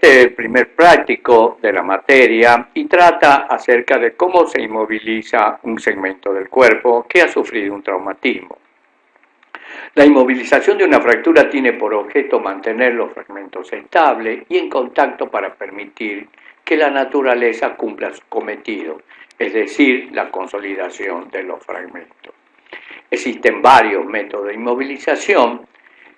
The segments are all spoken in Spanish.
Este es el primer práctico de la materia y trata acerca de cómo se inmoviliza un segmento del cuerpo que ha sufrido un traumatismo. La inmovilización de una fractura tiene por objeto mantener los fragmentos estables y en contacto para permitir que la naturaleza cumpla su cometido, es decir, la consolidación de los fragmentos. Existen varios métodos de inmovilización.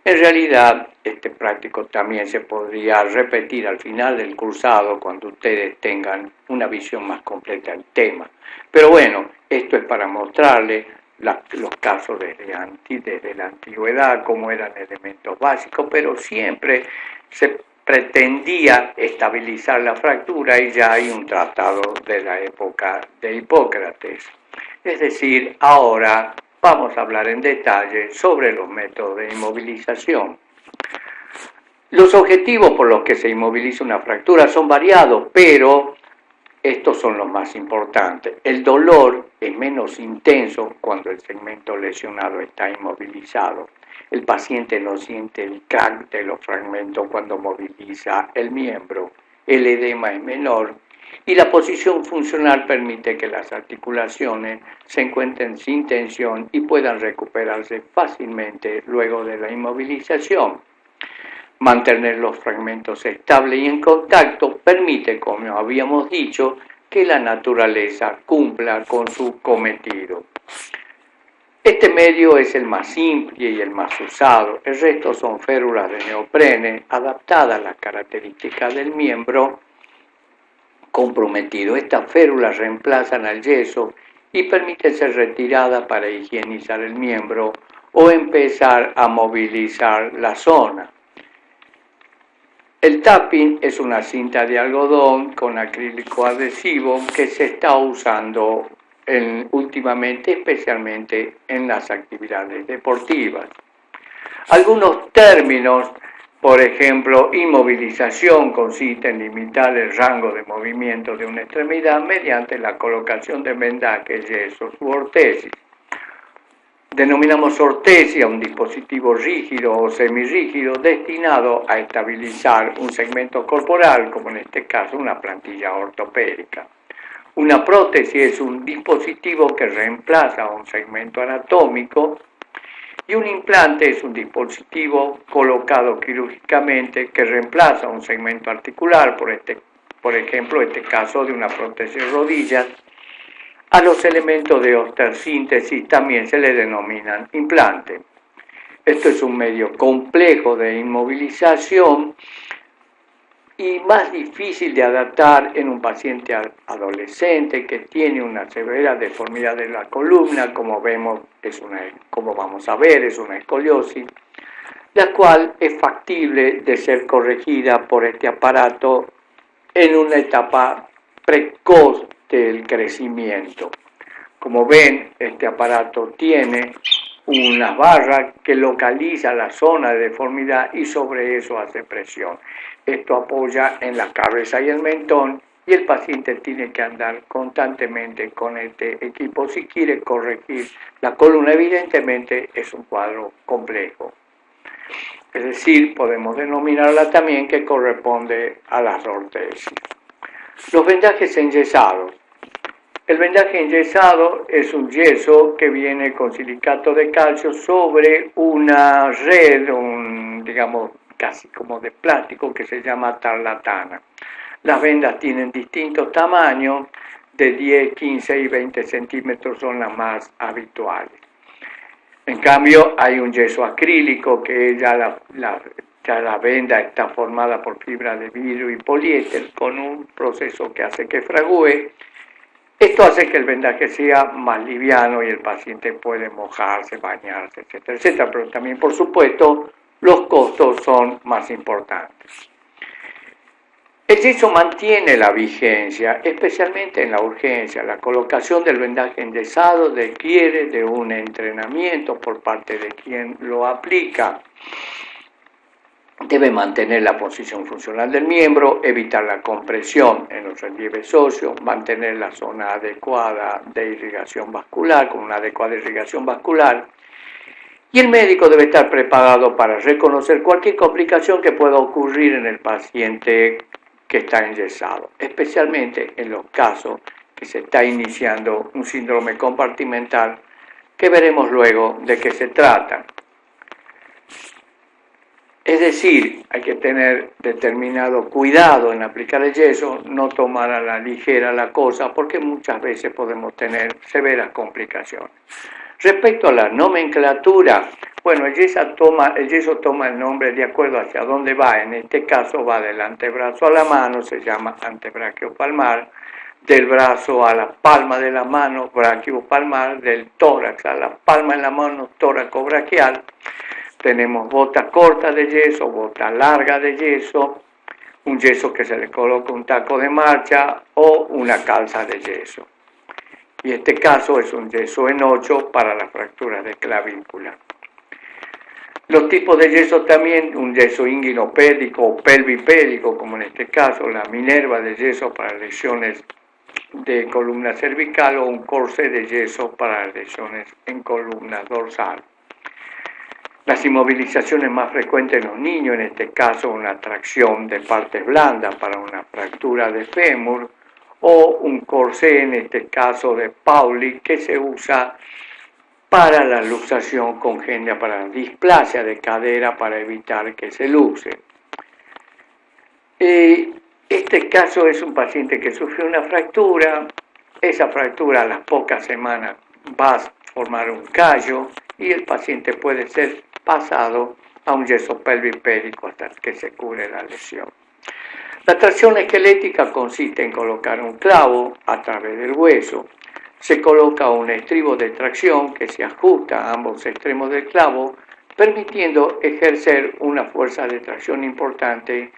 En realidad, este práctico también se podría repetir al final del cursado cuando ustedes tengan una visión más completa del tema. Pero bueno, esto es para mostrarles los casos desde la antigüedad, cómo eran elementos básicos, pero siempre se pretendía estabilizar la fractura y ya hay un tratado de la época de Hipócrates. Es decir, ahora vamos a hablar en detalle sobre los métodos de inmovilización. Los objetivos por los que se inmoviliza una fractura son variados, pero estos son los más importantes. El dolor es menos intenso cuando el segmento lesionado está inmovilizado. El paciente no siente el crack de los fragmentos cuando moviliza el miembro. El edema es menor y la posición funcional permite que las articulaciones se encuentren sin tensión y puedan recuperarse fácilmente luego de la inmovilización. Mantener los fragmentos estables y en contacto permite, como habíamos dicho, que la naturaleza cumpla con su cometido. Este medio es el más simple y el más usado. El resto son férulas de neoprene adaptadas a las características del miembro comprometido. Estas férulas reemplazan al yeso y permiten ser retiradas para higienizar el miembro o empezar a movilizar la zona. El tapping es una cinta de algodón con acrílico adhesivo que se está usando últimamente, especialmente en las actividades deportivas. Algunos términos, por ejemplo, inmovilización, consiste en limitar el rango de movimiento de una extremidad mediante la colocación de vendajes, yesos u ortesis. Denominamos ortesis a un dispositivo rígido o semirrígido destinado a estabilizar un segmento corporal, como en este caso una plantilla ortopédica. Una prótesis es un dispositivo que reemplaza un segmento anatómico y un implante es un dispositivo colocado quirúrgicamente que reemplaza un segmento articular, por ejemplo, este caso de una prótesis de rodillas. A los elementos de osteosíntesis también se le denominan implante. Esto es un medio complejo de inmovilización y más difícil de adaptar en un paciente adolescente que tiene una severa deformidad de la columna, como vamos a ver, es una escoliosis, la cual es factible de ser corregida por este aparato en una etapa precoz del crecimiento. Como ven, este aparato tiene una barra que localiza la zona de deformidad y sobre eso hace presión. Esto apoya en la cabeza y el mentón y el paciente tiene que andar constantemente con este equipo si quiere corregir la columna. Evidentemente es un cuadro complejo. Es decir, podemos denominarla también que corresponde a las ortesis. Los vendajes enyesados. El vendaje enyesado es un yeso que viene con silicato de calcio sobre una red, digamos, casi como de plástico que se llama tarlatana. Las vendas tienen distintos tamaños, de 10, 15 y 20 centímetros son las más habituales. En cambio, hay un yeso acrílico que ya la venda está formada por fibra de vidrio y poliéster con un proceso que hace que fragúe. Esto hace que el vendaje sea más liviano y el paciente puede mojarse, bañarse, etcétera, etcétera. Pero también, por supuesto, los costos son más importantes. El yeso mantiene la vigencia, especialmente en la urgencia. La colocación del vendaje enyesado requiere de un entrenamiento por parte de quien lo aplica. Debe mantener la posición funcional del miembro, evitar la compresión en los relieves óseos, mantener la zona adecuada de irrigación vascular, con una adecuada irrigación vascular, Y el médico debe estar preparado para reconocer cualquier complicación que pueda ocurrir en el paciente que está enyesado, especialmente en los casos que se está iniciando un síndrome compartimental, que veremos luego de qué se trata. Es decir, hay que tener determinado cuidado en aplicar el yeso, no tomar a la ligera la cosa, porque muchas veces podemos tener severas complicaciones. Respecto a la nomenclatura, bueno, el yeso toma el nombre de acuerdo hacia dónde va. En este caso va del antebrazo a la mano, se llama antebraquiopalmar, del brazo a la palma de la mano, braquiopalmar, del tórax a la palma de la mano, tóraco-braquial. Tenemos botas cortas de yeso, botas largas de yeso, un yeso que se le coloca un taco de marcha o una calza de yeso. Y este caso es un yeso en 8 para la fractura de clavícula. Los tipos de yeso también, un yeso inguinopédico o pelvipédico, como en este caso, la Minerva de yeso para lesiones de columna cervical o un corsé de yeso para lesiones en columna dorsal. Las inmovilizaciones más frecuentes en los niños, en este caso una tracción de partes blandas para una fractura de fémur o un corsé, en este caso de Pauli, que se usa para la luxación congénita, para la displasia de cadera, para evitar que se luxe. Este caso es un paciente que sufrió una fractura, esa fractura a las pocas semanas va a formar un callo y el paciente puede ser pasado a un yeso pelvipédico hasta que se cure la lesión. La tracción esquelética consiste en colocar un clavo a través del hueso. Se coloca un estribo de tracción que se ajusta a ambos extremos del clavo, permitiendo ejercer una fuerza de tracción importante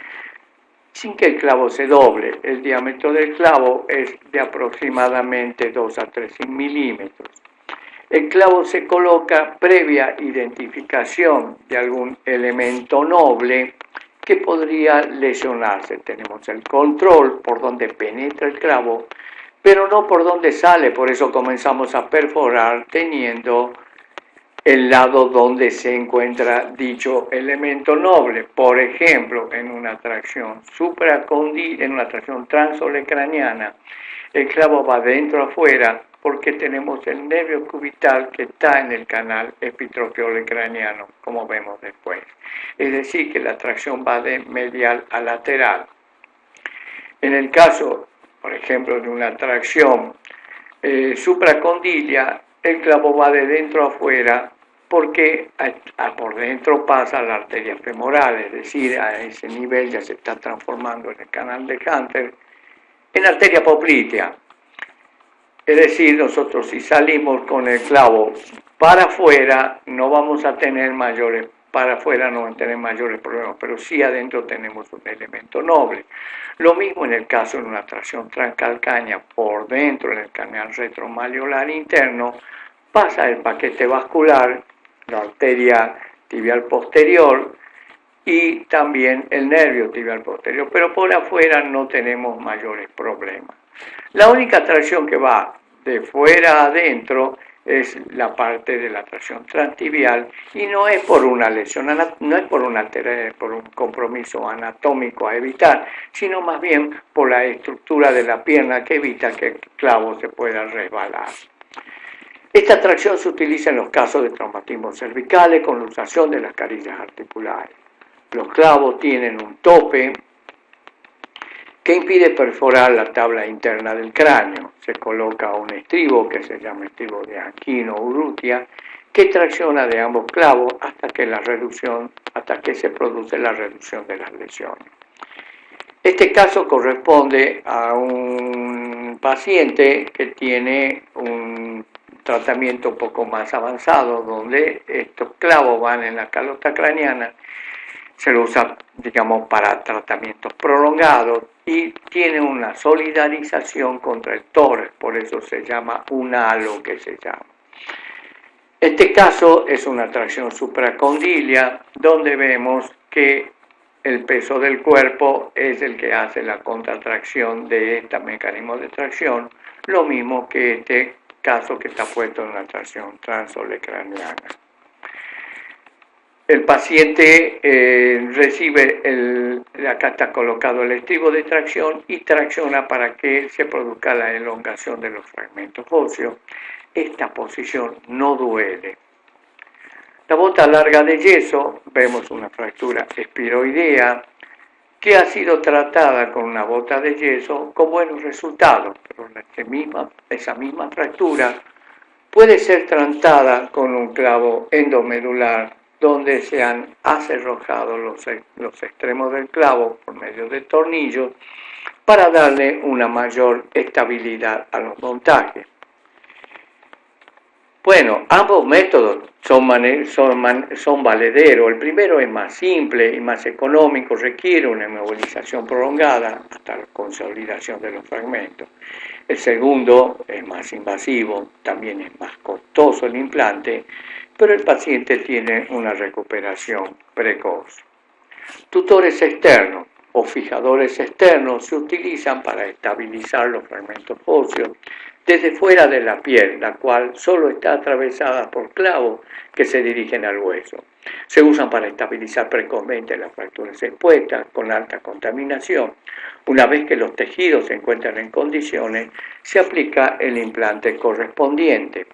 sin que el clavo se doble. El diámetro del clavo es de aproximadamente 2 a 3 milímetros. El clavo se coloca previa identificación de algún elemento noble que podría lesionarse. Tenemos el control por donde penetra el clavo, pero no por donde sale, por eso comenzamos a perforar teniendo el lado donde se encuentra dicho elemento noble. Por ejemplo, en una tracción en una tracción transolecraniana, el clavo va dentro afuera porque tenemos el nervio cubital que está en el canal epitrofio-olecraniano, como vemos después. Es decir, que la tracción va de medial a lateral. En el caso, por ejemplo, de una tracción supracondilia, el clavo va de dentro afuera porque por dentro pasa la arteria femoral, es decir, a ese nivel ya se está transformando en el canal de Hunter en arteria poplitea. Es decir, nosotros si salimos con el clavo para afuera no vamos a tener mayores problemas, pero sí adentro tenemos un elemento noble. Lo mismo en el caso de una tracción transcalcánea por dentro en el canal retromalleolar interno, pasa el paquete vascular, la arteria tibial posterior y también el nervio tibial posterior, pero por afuera no tenemos mayores problemas. La única tracción que va de fuera a adentro es la parte de la tracción transtibial y no es por una lesión, no es por un compromiso anatómico a evitar, sino más bien por la estructura de la pierna que evita que el clavo se pueda resbalar. Esta tracción se utiliza en los casos de traumatismos cervicales con luxación de las carillas articulares. Los clavos tienen un tope que impide perforar la tabla interna del cráneo. Se coloca un estribo que se llama estribo de Aquino Urrutia, que tracciona de ambos clavos hasta que se produce la reducción de las lesiones. Este caso corresponde a un paciente que tiene un tratamiento un poco más avanzado, donde estos clavos van en la calota craneana, se lo usa, digamos, para tratamientos prolongados y tiene una solidarización contra el tórax, por eso se llama un halo que se llama. Este caso es una tracción supracondilia, donde vemos que el peso del cuerpo es el que hace la contratracción de este mecanismo de tracción, lo mismo que este caso que está puesto en una tracción transolecraniana. El paciente recibe, acá está colocado el estribo de tracción y tracciona para que se produzca la elongación de los fragmentos óseos. Esta posición no duele. La bota larga de yeso, vemos una fractura espiroidea que ha sido tratada con una bota de yeso con buenos resultados, pero esa misma fractura puede ser tratada con un clavo endomedular donde se han acerrojado los extremos del clavo por medio de tornillos para darle una mayor estabilidad a los montajes. Bueno, ambos métodos son valederos. El primero es más simple y más económico, requiere una inmovilización prolongada hasta la consolidación de los fragmentos. El segundo es más invasivo, también es más costoso el implante, pero el paciente tiene una recuperación precoz. Tutores externos o fijadores externos se utilizan para estabilizar los fragmentos óseos desde fuera de la piel, la cual solo está atravesada por clavos que se dirigen al hueso. Se usan para estabilizar precozmente las fracturas expuestas con alta contaminación. Una vez que los tejidos se encuentran en condiciones, se aplica el implante correspondiente.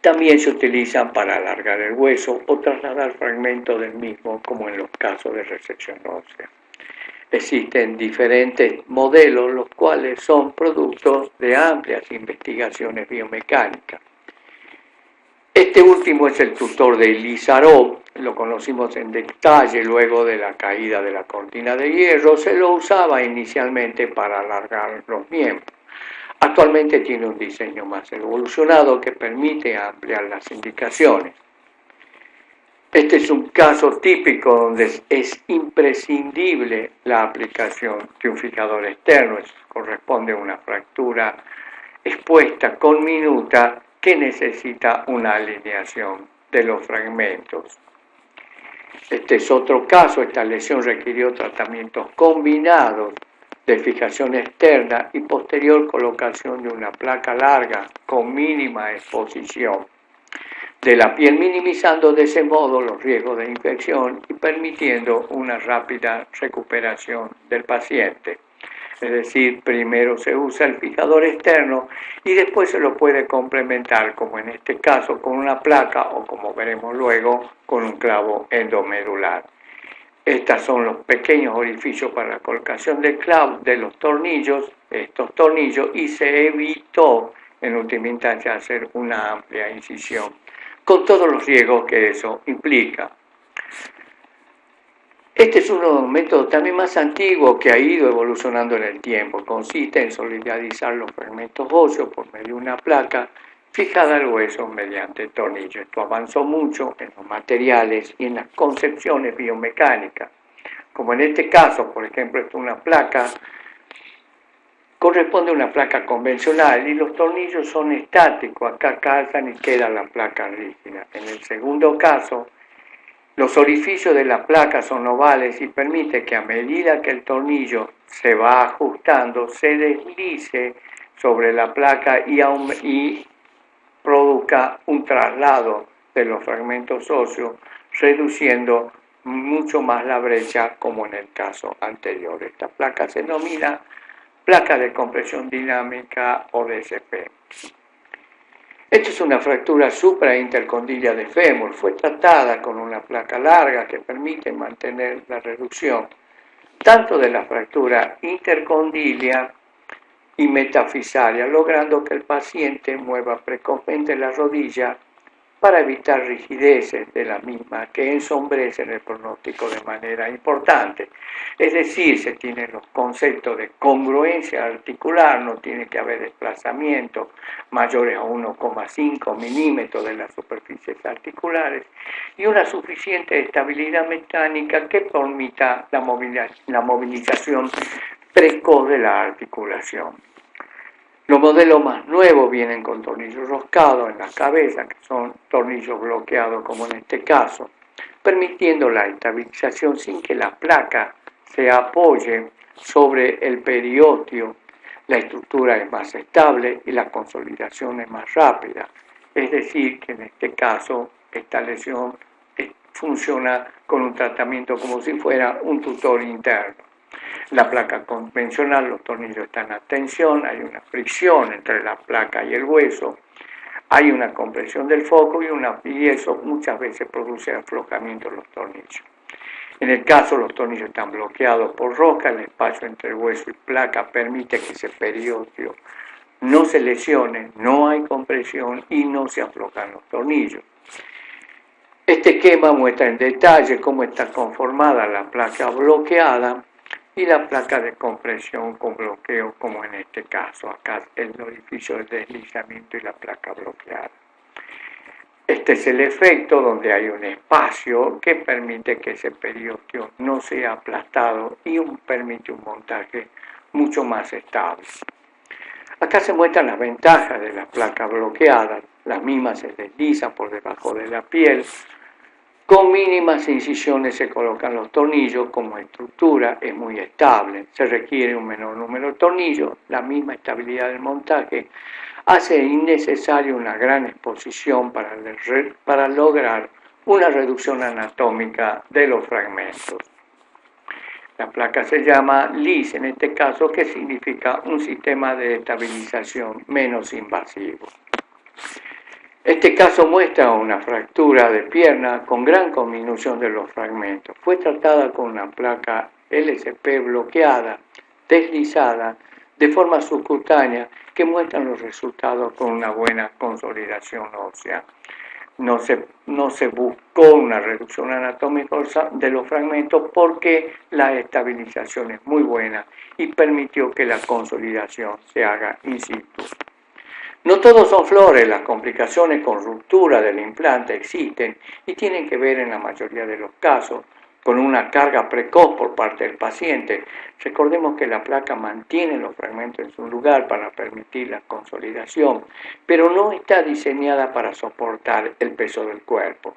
También se utilizan para alargar el hueso o trasladar fragmentos del mismo, como en los casos de resección ósea. Existen diferentes modelos, los cuales son productos de amplias investigaciones biomecánicas. Este último es el tutor de Lizarov, lo conocimos en detalle luego de la caída de la cortina de hierro. Se lo usaba inicialmente para alargar los miembros. Actualmente tiene un diseño más evolucionado que permite ampliar las indicaciones. Este es un caso típico donde es imprescindible la aplicación de un fijador externo. Eso corresponde a una fractura expuesta con minuta que necesita una alineación de los fragmentos. Este es otro caso. Esta lesión requirió tratamientos combinados de fijación externa y posterior colocación de una placa larga con mínima exposición de la piel, minimizando de ese modo los riesgos de infección y permitiendo una rápida recuperación del paciente. Es decir, primero se usa el fijador externo y después se lo puede complementar, como en este caso, con una placa o, como veremos luego, con un clavo endomedular. Estos son los pequeños orificios para la colocación del clavo, de los tornillos, estos tornillos, y se evitó en última instancia hacer una amplia incisión, con todos los riesgos que eso implica. Este es uno de los métodos también más antiguos que ha ido evolucionando en el tiempo. Consiste en solidarizar los fragmentos óseos por medio de una placa fijada al hueso mediante tornillos. Esto avanzó mucho en los materiales y en las concepciones biomecánicas. Como en este caso, por ejemplo, esto es una placa, corresponde a una placa convencional y los tornillos son estáticos, acá calzan y queda la placa rígida. En el segundo caso, los orificios de la placa son ovales y permite que a medida que el tornillo se va ajustando, se deslice sobre la placa y produzca un traslado de los fragmentos óseos, reduciendo mucho más la brecha como en el caso anterior. Esta placa se denomina placa de compresión dinámica o DCP. Esta es una fractura supraintercondilia de fémur. Fue tratada con una placa larga que permite mantener la reducción tanto de la fractura intercondilia y metafisaria, logrando que el paciente mueva precozmente la rodilla para evitar rigideces de la misma que ensombrecen el pronóstico de manera importante. Es decir, se tienen los conceptos de congruencia articular, no tiene que haber desplazamientos mayores a 1,5 milímetros de las superficies articulares y una suficiente estabilidad mecánica que permita la movilización precoz de la articulación. Los modelos más nuevos vienen con tornillos roscados en la cabeza, que son tornillos bloqueados como en este caso, permitiendo la estabilización sin que la placa se apoye sobre el periósteo. La estructura es más estable y la consolidación es más rápida. Es decir, que en este caso esta lesión funciona con un tratamiento como si fuera un tutor interno. La placa convencional, los tornillos están a tensión, hay una fricción entre la placa y el hueso, hay una compresión del foco y eso muchas veces produce aflojamiento de los tornillos. En el caso los tornillos están bloqueados por rosca, el espacio entre hueso y placa permite que ese periósteo no se lesione, no hay compresión y no se aflojan los tornillos. Este esquema muestra en detalle cómo está conformada la placa bloqueada y la placa de compresión con bloqueo, como en este caso. Acá el orificio de deslizamiento y la placa bloqueada. Este es el efecto donde hay un espacio que permite que ese periósteo no sea aplastado y permite un montaje mucho más estable. Acá se muestran las ventajas de la placa bloqueada. La misma se desliza por debajo de la piel. Con mínimas incisiones se colocan los tornillos, como estructura es muy estable, se requiere un menor número de tornillos, la misma estabilidad del montaje hace innecesaria una gran exposición para lograr una reducción anatómica de los fragmentos. La placa se llama LIS en este caso, que significa un sistema de estabilización menos invasivo. Este caso muestra una fractura de pierna con gran conminución de los fragmentos. Fue tratada con una placa LSP bloqueada, deslizada, de forma subcutánea, que muestran los resultados con una buena consolidación ósea. No se buscó una reducción anatómica de los fragmentos porque la estabilización es muy buena y permitió que la consolidación se haga in situ. No todos son flores, las complicaciones con ruptura del implante existen y tienen que ver en la mayoría de los casos con una carga precoz por parte del paciente. Recordemos que la placa mantiene los fragmentos en su lugar para permitir la consolidación, pero no está diseñada para soportar el peso del cuerpo.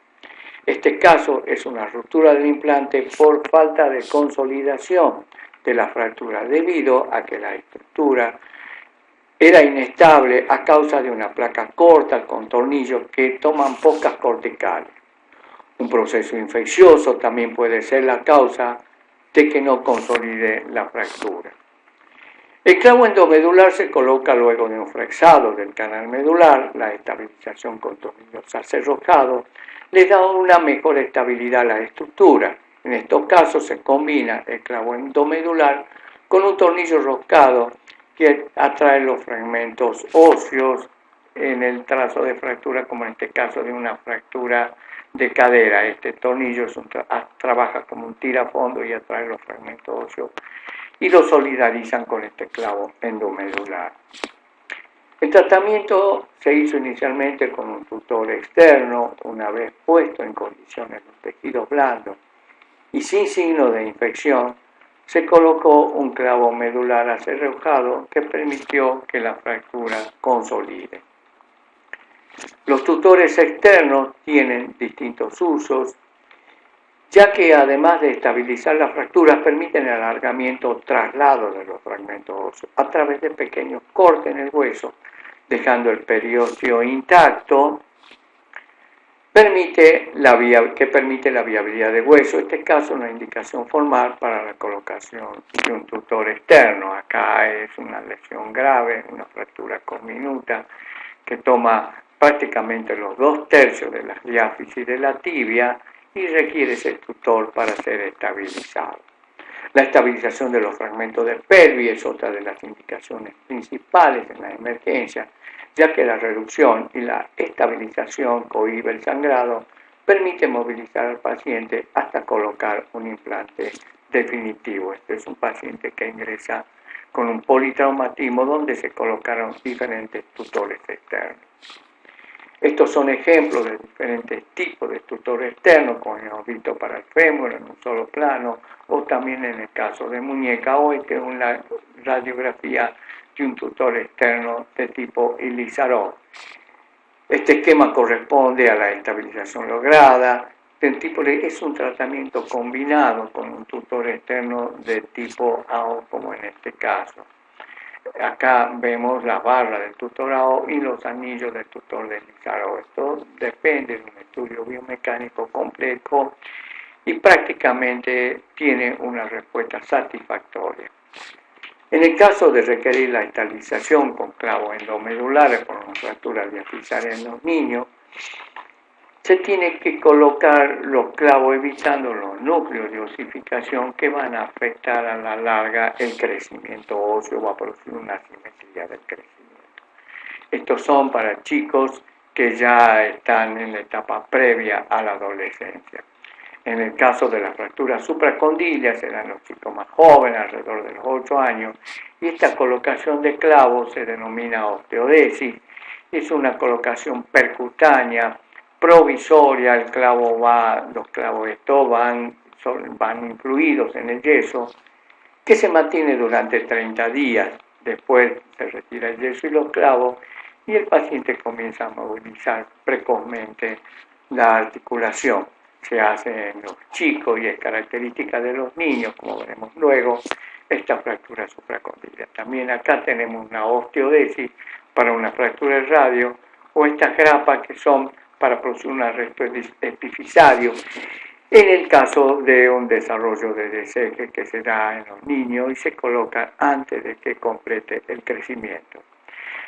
Este caso es una ruptura del implante por falta de consolidación de la fractura debido a que la estructura era inestable a causa de una placa corta con tornillos que toman pocas corticales. Un proceso infeccioso también puede ser la causa de que no consolide la fractura. El clavo endomedular se coloca luego de un frexado del canal medular. La estabilización con tornillos acerrojados le da una mejor estabilidad a la estructura. En estos casos se combina el clavo endomedular con un tornillo roscado que atrae los fragmentos óseos en el trazo de fractura, como en este caso de una fractura de cadera. Este tornillo trabaja como un tirafondo y atrae los fragmentos óseos y los solidarizan con este clavo endomedular. El tratamiento se hizo inicialmente con un tutor externo, una vez puesto en condiciones los tejidos blandos y sin signo de infección. Se colocó un clavo medular acerrojado que permitió que la fractura consolide. Los tutores externos tienen distintos usos, ya que además de estabilizar las fracturas, permiten el alargamiento o traslado de los fragmentos óseos a través de pequeños cortes en el hueso, dejando el periósteo intacto, que permite la viabilidad del hueso. En este caso, una indicación formal para la colocación de un tutor externo. Acá es una lesión grave, una fractura conminuta que toma prácticamente los 2/3 de las diáfisis de la tibia y requiere ese tutor para ser estabilizado. La estabilización de los fragmentos de pelvis es otra de las indicaciones principales en la emergencia, ya que la reducción y la estabilización cohíbe el sangrado, permite movilizar al paciente hasta colocar un implante definitivo. Este es un paciente que ingresa con un politraumatismo donde se colocaron diferentes tutores externos. Estos son ejemplos de diferentes tipos de tutores externos, como hemos visto para el fémur en un solo plano, o también en el caso de muñeca, o esta es una radiografía de un tutor externo de tipo Ilizarov. Este esquema corresponde a la estabilización lograda. Es un tratamiento combinado con un tutor externo de tipo AO, como en este caso. acá vemos la barra del tutorado y los anillos del tutor deslizado. Esto depende de un estudio biomecánico complejo y prácticamente tiene una respuesta satisfactoria. En el caso de requerir la estabilización con clavos endomedulares por una fractura diafisaria en los niños, se tiene que colocar los clavos evitando los núcleos de osificación que van a afectar a la larga el crecimiento óseo o a producir una asimetría del crecimiento. Estos son para chicos que ya están en la etapa previa a la adolescencia. En el caso de la fractura supracondiliar serán los chicos más jóvenes, alrededor de los 8 años, y esta colocación de clavos se denomina osteodesis. Es una colocación percutánea, provisoria, los clavos estos van incluidos en el yeso, que se mantiene durante 30 días. Después se retira el yeso y los clavos, y el paciente comienza a movilizar precozmente la articulación. Se hace en los chicos y es característica de los niños, como veremos luego, esta fractura supracondiliar. También acá tenemos una osteodesis para una fractura de radio, o estas grapas que son para producir un arresto epifisario, en el caso de un desarrollo de deseje que se da en los niños y se coloca antes de que complete el crecimiento.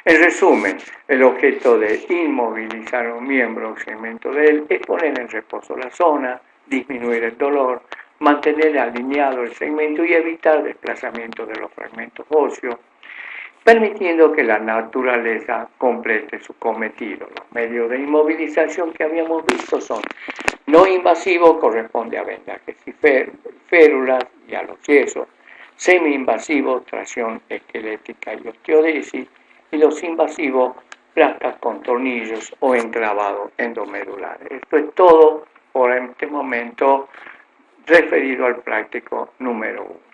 En resumen, el objeto de inmovilizar un miembro o segmento de él es poner en reposo la zona, disminuir el dolor, mantener alineado el segmento y evitar desplazamiento de los fragmentos óseos, permitiendo que la naturaleza complete su cometido. Los medios de inmovilización que habíamos visto son no invasivos, corresponde a vendajes y férulas y a los yesos, semi-invasivos, tracción esquelética y osteodesis, y los invasivos, placas con tornillos o enclavados endomedulares. Esto es todo por este momento referido al práctico número 1.